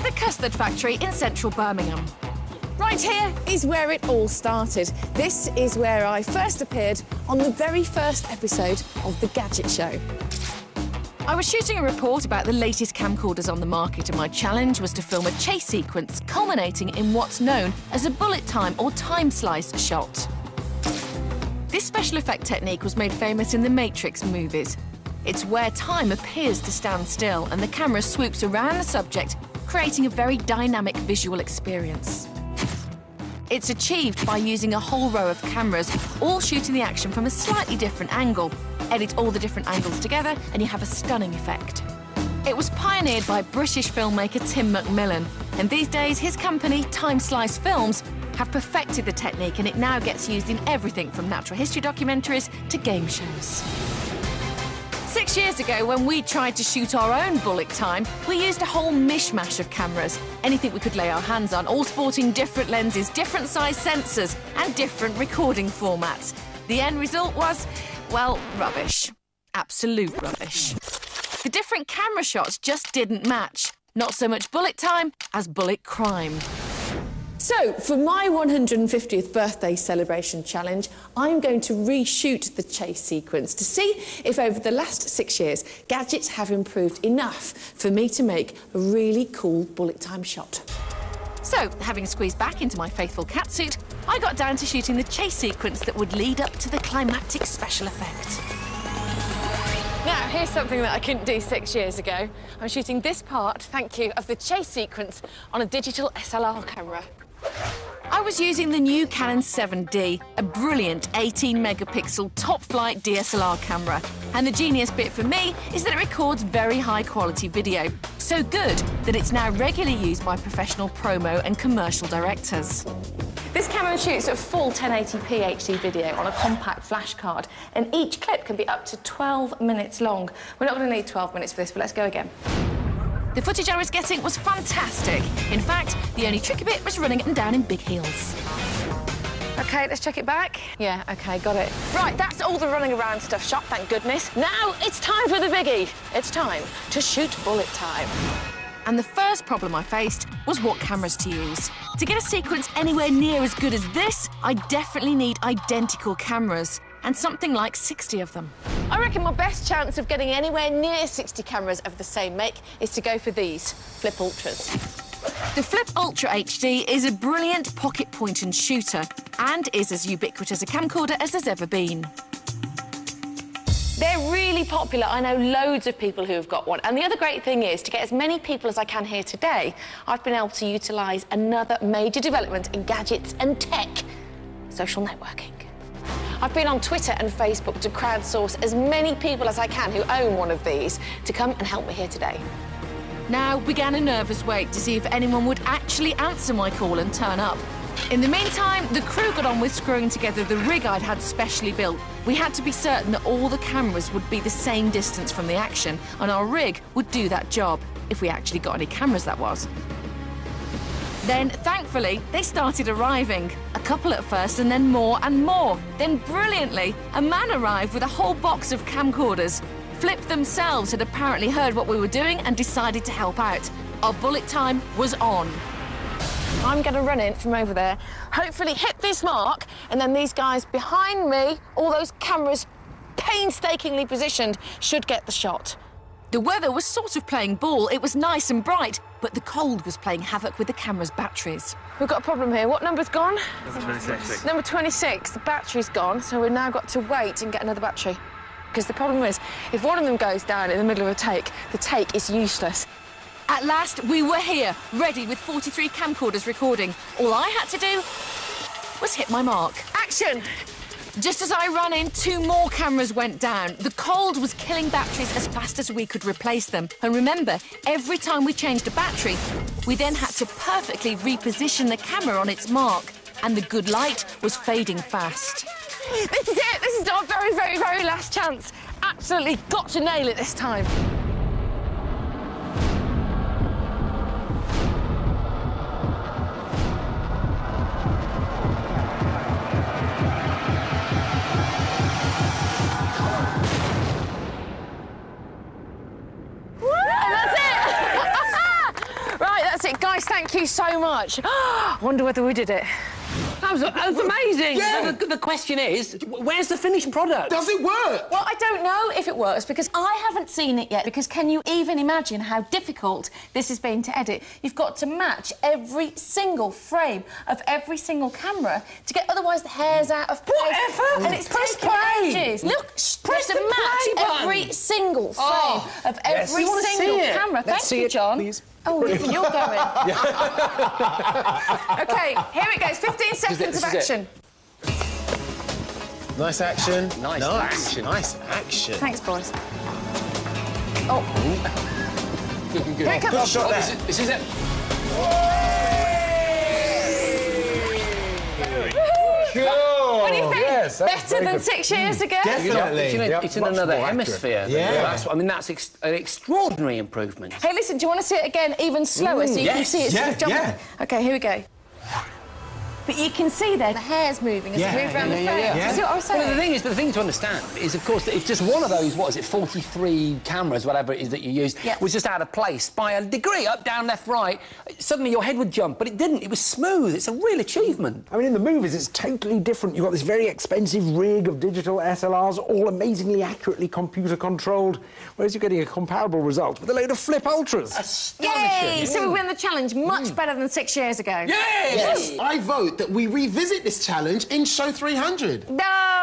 the custard factory in central Birmingham. Right here is where it all started. This is where I first appeared on the very first episode of The Gadget Show. I was shooting a report about the latest camcorders on the market, and my challenge was to film a chase sequence culminating in what's known as a bullet time or time slice shot. This special effect technique was made famous in the Matrix movies. It's where time appears to stand still and the camera swoops around the subject, creating a very dynamic visual experience. It's achieved by using a whole row of cameras, all shooting the action from a slightly different angle. Edit all the different angles together and you have a stunning effect. It was pioneered by British filmmaker Tim Macmillan, and these days his company, Time Slice Films, have perfected the technique, and it now gets used in everything from natural history documentaries to game shows. 6 years ago, when we tried to shoot our own bullet time, we used a whole mishmash of cameras, anything we could lay our hands on, all sporting different lenses, different size sensors and different recording formats. The end result was, well, rubbish. Absolute rubbish. The different camera shots just didn't match. Not so much bullet time as bullet crime. So, for my 150th birthday celebration challenge, I'm going to reshoot the chase sequence to see if over the last 6 years, gadgets have improved enough for me to make a really cool bullet time shot. So, having squeezed back into my faithful catsuit, I got down to shooting the chase sequence that would lead up to the climactic special effect. Now, here's something that I couldn't do 6 years ago. I'm shooting this part, thank you, of the chase sequence on a digital SLR camera. I was using the new Canon 7D, a brilliant 18-megapixel top-flight DSLR camera. And the genius bit for me is that it records very high-quality video. So good that it's now regularly used by professional promo and commercial directors. This camera shoots at full 1080p HD video on a compact flash card, and each clip can be up to 12 minutes long. We're not going to need 12 minutes for this, but let's go again. The footage I was getting was fantastic. In fact, the only tricky bit was running it down in big heels. OK, let's check it back. Yeah, OK, got it. Right, that's all the running around stuff shot, thank goodness. Now it's time for the biggie. It's time to shoot bullet time. And the first problem I faced was what cameras to use. To get a sequence anywhere near as good as this, I definitely need identical cameras, and something like 60 of them. I reckon my best chance of getting anywhere near 60 cameras of the same make is to go for these Flip Ultras. The Flip Ultra HD is a brilliant pocket point-and shooter and is as ubiquitous a camcorder as there's ever been. They're really popular. I know loads of people who have got one. And the other great thing is, to get as many people as I can here today, I've been able to utilise another major development in gadgets and tech: social networking. I've been on Twitter and Facebook to crowdsource as many people as I can who own one of these to come and help me here today. Now began a nervous wait to see if anyone would actually answer my call and turn up. In the meantime, the crew got on with screwing together the rig I'd had specially built. We had to be certain that all the cameras would be the same distance from the action, and our rig would do that job, if we actually got any cameras, that was. Then, thankfully, they started arriving. A couple at first, and then more and more. Then, brilliantly, a man arrived with a whole box of camcorders. Flip themselves had apparently heard what we were doing and decided to help out. Our bullet time was on. I'm going to run in from over there, hopefully hit this mark, and then these guys behind me, all those cameras painstakingly positioned, should get the shot. The weather was sort of playing ball. It was nice and bright, but the cold was playing havoc with the camera's batteries. We've got a problem here. What number's gone? Number 26. Number 26. The battery's gone, so we've now got to wait and get another battery. Because the problem is, if one of them goes down in the middle of a take, the take is useless. At last, we were here, ready with 43 camcorders recording. All I had to do was hit my mark. Action! Just as I ran in, 2 more cameras went down. The cold was killing batteries as fast as we could replace them. And remember, every time we changed a battery, we then had to perfectly reposition the camera on its mark. And the good light was fading fast. This is it! This is our very, very, very last chance. Absolutely got to nail it this time. thank you so much. I wonder whether we did it. That was amazing. Yeah. The question is, where's the finished product? Does it work? Well, I don't know if it works because I haven't seen it yet, because can you even imagine how difficult this has been to edit? You've got to match every single frame of every single camera to get, otherwise the hair's out of place. Whatever! And it's Press taken play. ages. Look, Press to the play match button. every single frame of every We wanna single see it. camera. Let's see Thank you, it, John. please. Oh, you're going. OK, here it goes. 15 seconds of action. Nice action. Nice action. Nice action. Thanks, boys. Oh. Good. Here it comes. Good shot there. This is it. What do you think? Yes, that's Better very than good. 6 years ago? Definitely. It's in Much another more accurate. hemisphere. Yeah. That's an extraordinary improvement. Hey, listen, do you want to see it again even slower so you can yes. see it sort of jumping? Yeah. OK, here we go. But you can see there the hair's moving as it moves around the frame. yeah. Do you see what I was saying? Well, the thing to understand is, of course, that if just one of those, 43 cameras, whatever it is that you used, was just out of place by a degree, up, down, left, right, suddenly your head would jump, but it didn't. It was smooth. It's a real achievement. I mean, in the movies, it's totally different. You've got this very expensive rig of digital SLRs, all amazingly accurately computer-controlled, whereas you're getting a comparable result with a load of flip ultras. Astonishing. Yay! So we win the challenge much better than 6 years ago. Yes! I vote that we revisit this challenge in show 300. No!